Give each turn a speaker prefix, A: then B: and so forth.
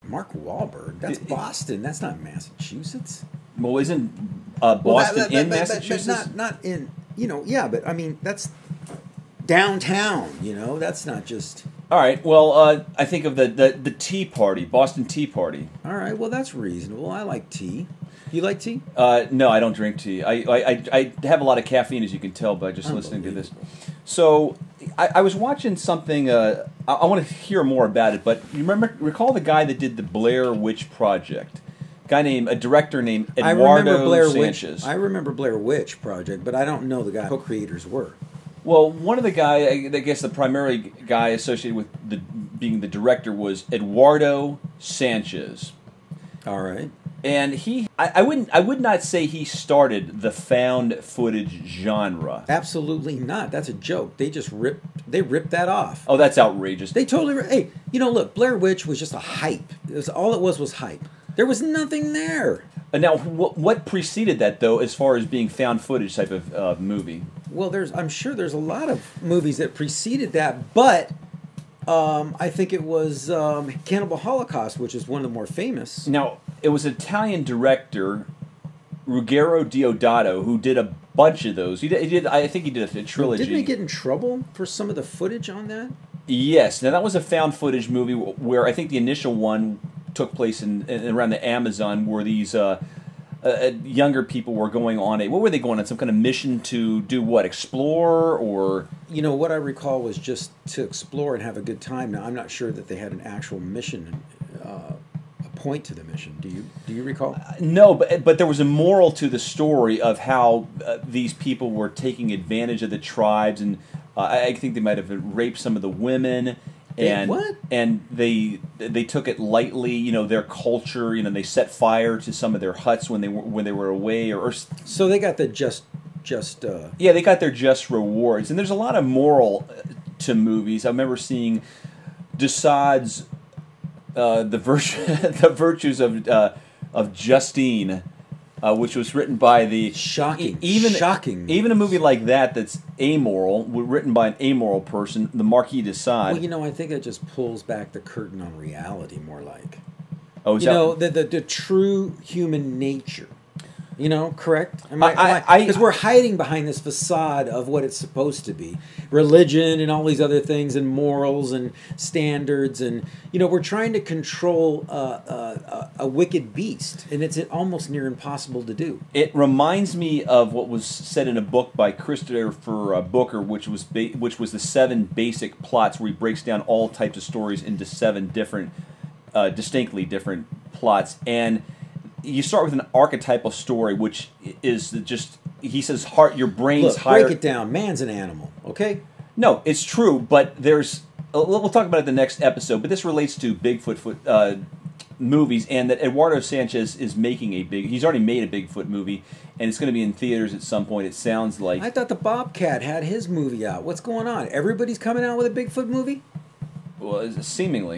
A: Mark Wahlberg. That's Boston. That's not Massachusetts.
B: Well, isn't Boston in Massachusetts?
A: Not in. Yeah, but I mean that's downtown. That's not just.
B: All right. Well, I think of the Tea Party, Boston Tea Party.
A: All right. Well, that's reasonable. I like tea. You like tea?
B: No, I don't drink tea. I have a lot of caffeine, as you can tell by just listening to this. So I was watching something. I want to hear more about it. But you recall the guy that did the Blair Witch Project? A director named Eduardo Sanchez.
A: I remember Blair Witch Project, but I don't know the guy who co-creators were.
B: Well, one of the guy, I guess the primary guy associated with being the director was Eduardo Sanchez.
A: All right.
B: And I would not say he started the found footage genre.
A: Absolutely not. That's a joke. They ripped that off.
B: Oh, that's outrageous.
A: They totally. Hey, look, Blair Witch was just a hype. All it was hype. There was nothing there.
B: Now, what preceded that, though, as far as being found footage type of movie?
A: Well, I'm sure there's a lot of movies that preceded that, but I think it was Cannibal Holocaust, which is one of the more famous.
B: Now, it was Italian director Ruggero Deodato who did a bunch of those. He did. I think he did a trilogy.
A: Didn't he get in trouble for some of the footage on that?
B: Yes. Now, that was a found footage movie where I think the initial one took place in around the Amazon, where these younger people were going on what were they going on? Some kind of mission to do what? Explore or?
A: What I recall was just to explore and have a good time. Now I'm not sure that they had an actual mission, a point to the mission. Do you recall?
B: No, but there was a moral to the story of how these people were taking advantage of the tribes, and I think they might have raped some of the women. And they took it lightly, their culture. They set fire to some of their huts when they were away, or
A: so they got the just.
B: Yeah, they got their just rewards, and there's a lot of moral to movies. I remember seeing Desade's the virtues of Justine. Which was written by the
A: shocking.
B: Even a movie like that's amoral, written by an amoral person, the Marquis de Sade.
A: Well, I think it just pulls back the curtain on reality more like.
B: Oh,
A: the true human nature. Correct? Because we're hiding behind this facade of what it's supposed to be. Religion and all these other things and morals and standards. And, we're trying to control a wicked beast. And it's almost near impossible to do.
B: It reminds me of what was said in a book by Christopher Booker, which was the 7 basic plots, where he breaks down all types of stories into 7 different, distinctly different plots. And you start with an archetypal story, which is just, he says, your brain's higher.
A: Break it down. Man's an animal, okay?
B: No, it's true, but we'll talk about it in the next episode, but this relates to Bigfoot movies, and that Eduardo Sanchez is making he's already made a Bigfoot movie, and it's going to be in theaters at some point, it sounds like.
A: I thought the Bobcat had his movie out. What's going on? Everybody's coming out with a Bigfoot movie?
B: Well, seemingly.